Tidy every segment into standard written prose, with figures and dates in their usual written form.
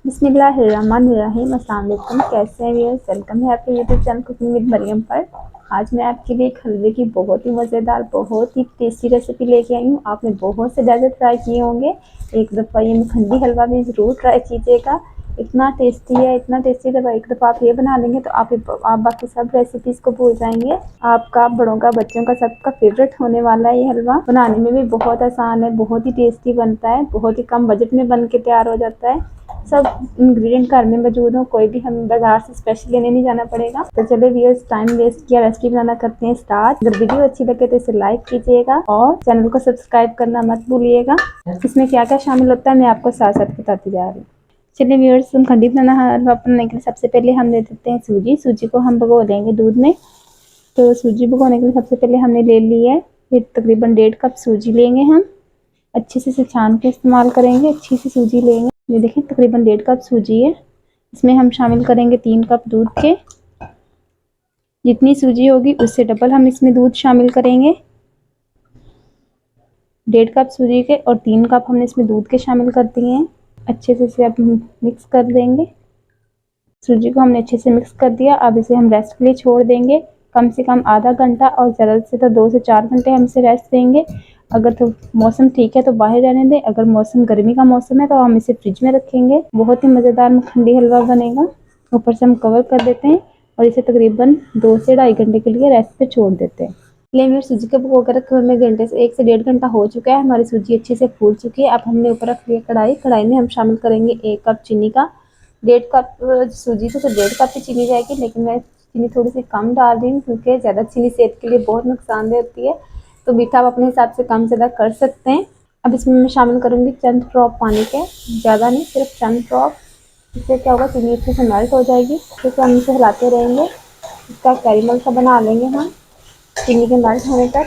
बिस्मिल्लाहिर्रहमानिर्रहीम। अस्सलाम वालेकुम। कैसे हैं व्यूअर्स? वेलकम है आपके YouTube channel cooking with Mariam पर। आज मैं आपके लिए एक हलवे की बहुत ही मज़ेदार, बहुत ही टेस्टी रेसिपी लेके आई हूँ। आपने बहुत से ज़्यादा ट्राई किए होंगे, एक दफ़ा ये मखंडी हलवा भी ज़रूर ट्राई कीजिएगा। इतना टेस्टी है, इतना टेस्टी। जब एक दफ़ा आप ये बना लेंगे तो आप बाकी सब रेसिपीज़ को भूल जाएंगे। आपका, बड़ों का, बच्चों का, सबका फेवरेट होने वाला है ये हलवा। बनाने में भी बहुत आसान है, बहुत ही टेस्टी बनता है, बहुत ही कम बजट में बन के तैयार हो जाता है। सब इंग्रेडिएंट घर में मौजूद हो, कोई भी हमें बाजार से स्पेशल लेने नहीं जाना पड़ेगा। तो चलो व्यूअर्स, टाइम वेस्ट किया, रेसिपी बनाना करते हैं स्टार्ट। अगर वीडियो अच्छी लगे तो इसे लाइक कीजिएगा और चैनल को सब्सक्राइब करना मत भूलिएगा। इसमें क्या क्या शामिल होता है मैं आपको साथ साथ बताती जा रही हूँ। चलिए व्यूअर्स, हम खंडी बनाना हलवा बनाने के लिए सबसे पहले हम ले देते हैं सूजी को हम भिगो लेंगे दूध में। तो सूजी भिगोने के लिए सबसे पहले हमने ले ली है, फिर तकरीबन 1.5 कप सूजी लेंगे हम। अच्छे से छान के इस्तेमाल करेंगे, अच्छी सी सूजी लेंगे। ये देखें, तकरीबन 1.5 कप सूजी है। इसमें हम शामिल करेंगे 3 कप दूध के। जितनी सूजी होगी उससे डबल हम इसमें दूध शामिल करेंगे। 1.5 कप सूजी के और 3 कप हमने इसमें दूध के शामिल कर दिए हैं। अच्छे से इसे अब मिक्स कर देंगे। सूजी को हमने अच्छे से मिक्स कर दिया। अब इसे हम रेस्ट के लिए छोड़ देंगे, कम से कम आधा घंटा और ज़्यादा से ज़्यादा 2 से 4 घंटे हम इसे रेस्ट देंगे। अगर तो मौसम ठीक है तो बाहर रहने दें, अगर मौसम गर्मी का मौसम है तो हम इसे फ्रिज में रखेंगे। बहुत ही मज़ेदार मखंडी हलवा बनेगा। ऊपर से हम कवर कर देते हैं और इसे तकरीबन 2 से 2.5 घंटे के लिए रेस्ट पे छोड़ देते हैं। इसलिए मेरी सूजी को भिगो कर रखे हुए हमें घंटे से 1 से 1.5 घंटा हो चुका है। हमारी सूजी अच्छे से फूल चुकी है। अब हमने ऊपर रख लिया कढ़ाई में हम शामिल करेंगे 1 कप चीनी का। 1.5 कप सूजी से तो 1.5 कप ही चीनी जाएगी, लेकिन मैं चीनी थोड़ी सी कम डाल रही हूँ क्योंकि ज़्यादा चीनी सेहत के लिए बहुत नुकसानदेह होती है। तो मीठा आप अपने हिसाब से कम ज़्यादा कर सकते हैं। अब इसमें मैं शामिल करूँगी चंद ड्रॉप पानी के, ज़्यादा नहीं, सिर्फ चंद ड्रॉप। इससे क्या होगा, चीनी अच्छे से मेल्ट हो जाएगी। क्योंकि हम इसे हिलाते रहेंगे, इसका कैरेमल सा बना लेंगे हम चीनी के मेल्ट होने तक।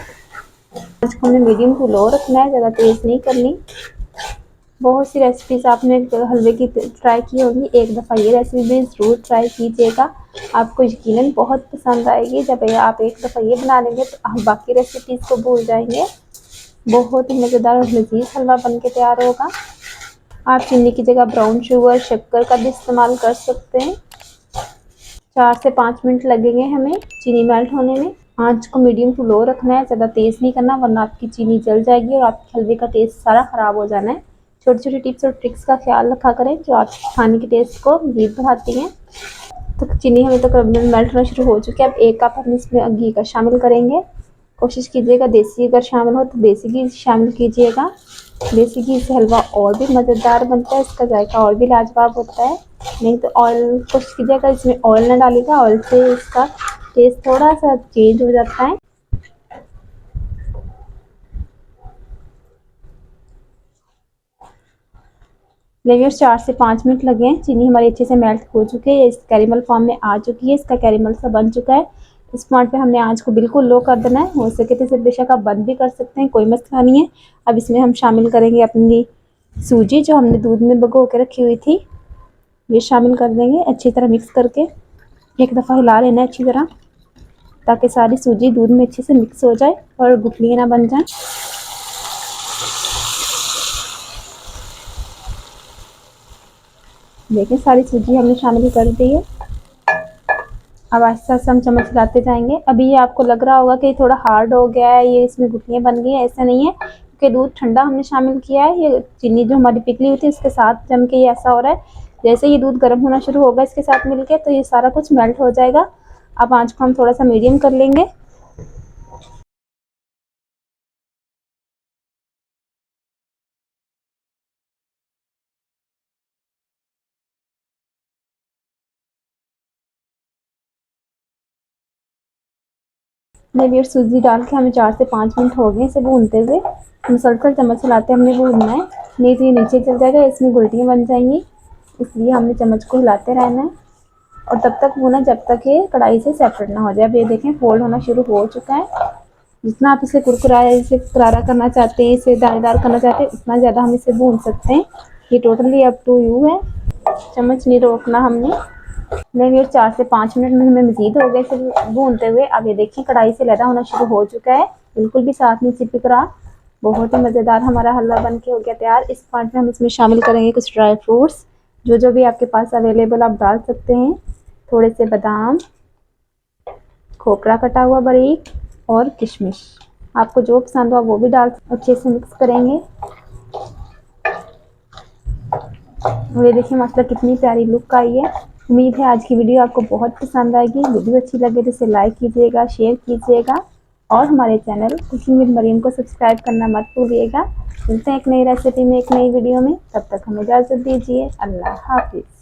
आज को हमें मीडियम टू लो रखना है, ज़्यादा तेज़ नहीं करनी। बहुत सी रेसिपीज़ आपने हलवे की ट्राई की होगी, एक दफ़ा ये रेसिपी भी ज़रूर ट्राई कीजिएगा। आपको यकीनन बहुत पसंद आएगी। जब आप एक दफ़ा ये बना लेंगे तो आप बाकी रेसिपीज़ को भूल जाएंगे। बहुत ही मज़ेदार और लजीज हलवा बन के तैयार होगा। आप चीनी की जगह ब्राउन शुगर, शक्कर का भी इस्तेमाल कर सकते हैं। 4 से 5 मिनट लगेंगे हमें चीनी मेल्ट होने में। आंच को मीडियम टू लो रखना है, ज़्यादा तेज़ नहीं करना वरना आपकी चीनी जल जाएगी और आपके हलवे का टेस्ट सारा ख़राब हो जाना है। छोटी छोटी टिप्स और ट्रिक्स का ख्याल रखा करें जो आपके खाने के टेस्ट को मज़ीद बढ़ाती हैं। तो चीनी हमें तकरीबन मेल्ट होना शुरू हो चुकी है। अब 1 कप हम इसमें घी का शामिल करेंगे। कोशिश कीजिएगा देसी अगर शामिल हो तो देसी घी शामिल कीजिएगा। देसी घी से हलवा और भी मज़ेदार बनता है, इसका जायका और भी लाजवाब होता है। नहीं तो ऑयल, कोशिश कीजिएगा इसमें ऑयल ना डालिएगा, ऑयल से इसका टेस्ट थोड़ा सा चेंज हो जाता है। लेकिन 4 से 5 मिनट लगे हैं। चीनी हमारी अच्छे से मेल्ट हो चुकी है, इस कैरेमल फॉर्म में आ चुकी है, इसका कैरेमल सा बन चुका है। इस पॉइंट पे हमने आंच को बिल्कुल लो कर देना है। हो सके तो इसे बेशक आप बंद भी कर सकते हैं, कोई मसला नहीं है। अब इसमें हम शामिल करेंगे अपनी सूजी जो हमने दूध में भिगो के रखी हुई थी, ये शामिल कर देंगे अच्छी तरह मिक्स करके। एक दफ़ा हिला लेना है अच्छी तरह ताकि सारी सूजी दूध में अच्छे से मिक्स हो जाए और गुठलियाँ ना बन जाए। देखिए, सारी सूजी हमने शामिल कर दी है। अब आहिस्ता आहिस्ता हम चम्मच हिलाते जाएंगे। अभी ये आपको लग रहा होगा कि थोड़ा हार्ड हो गया है, ये इसमें गुठलियाँ बन गई हैं, ऐसा नहीं है क्योंकि दूध ठंडा हमने शामिल किया है। ये चीनी जो हमारी पिघली हुई थी इसके साथ जम के ये ऐसा हो रहा है। जैसे ये दूध गर्म होना शुरू होगा इसके साथ मिलके तो ये सारा कुछ मेल्ट हो जाएगा। अब आंच को हम थोड़ा सा मीडियम कर लेंगे। नवी सूजी डाल के हमें 4 से 5 मिनट हो गए इसे भूनते हुए। मुसलसल चम्मच हिलाते हमने भूनना है, नहीं तो ये नीचे चल जाएगा, इसमें गुलटियाँ बन जाएंगी। इसलिए हमने चम्मच को हिलाते रहना है और तब तक भूना जब तक ये कढ़ाई से सेपरेट ना हो जाए। अब ये देखें फोल्ड होना शुरू हो चुका है। जितना आप इसे कुरकुरा, इसे करारा करना चाहते हैं, इसे दानेदार करना चाहते हैं, उतना ज़्यादा हम इसे भून सकते हैं। ये टोटली अप टू यू है, चम्मच नहीं रोकना हमने। नहीं, ये 4 से 5 मिनट में हमें मज़ीद हो गए इसे भूनते हुए। अब ये देखिए कढ़ाई से लहदा होना शुरू हो चुका है, बिल्कुल भी साथ नहीं चिपक रहा। बहुत ही मज़ेदार हमारा हलवा बन के हो गया तैयार। इस पॉइंट में हम इसमें शामिल करेंगे कुछ ड्राई फ्रूट्स। जो जो भी आपके पास अवेलेबल आप डाल सकते हैं। थोड़े से बादाम, खोपरा कटा हुआ बारीक और किशमिश, आपको जो पसंद हो वो भी डाल। अच्छे से मिक्स करेंगे। ये देखिए माशाल्लाह कितनी प्यारी लुक आई है। उम्मीद है आज की वीडियो आपको बहुत पसंद आएगी। वीडियो अच्छी लगे तो इसे लाइक कीजिएगा, शेयर कीजिएगा और हमारे चैनल कुकिंग विद मरीम को सब्सक्राइब करना मत भूलिएगा। मिलते हैं एक नई रेसिपी में, एक नई वीडियो में। तब तक हमें इजाज़त दीजिए। अल्लाह हाफिज़।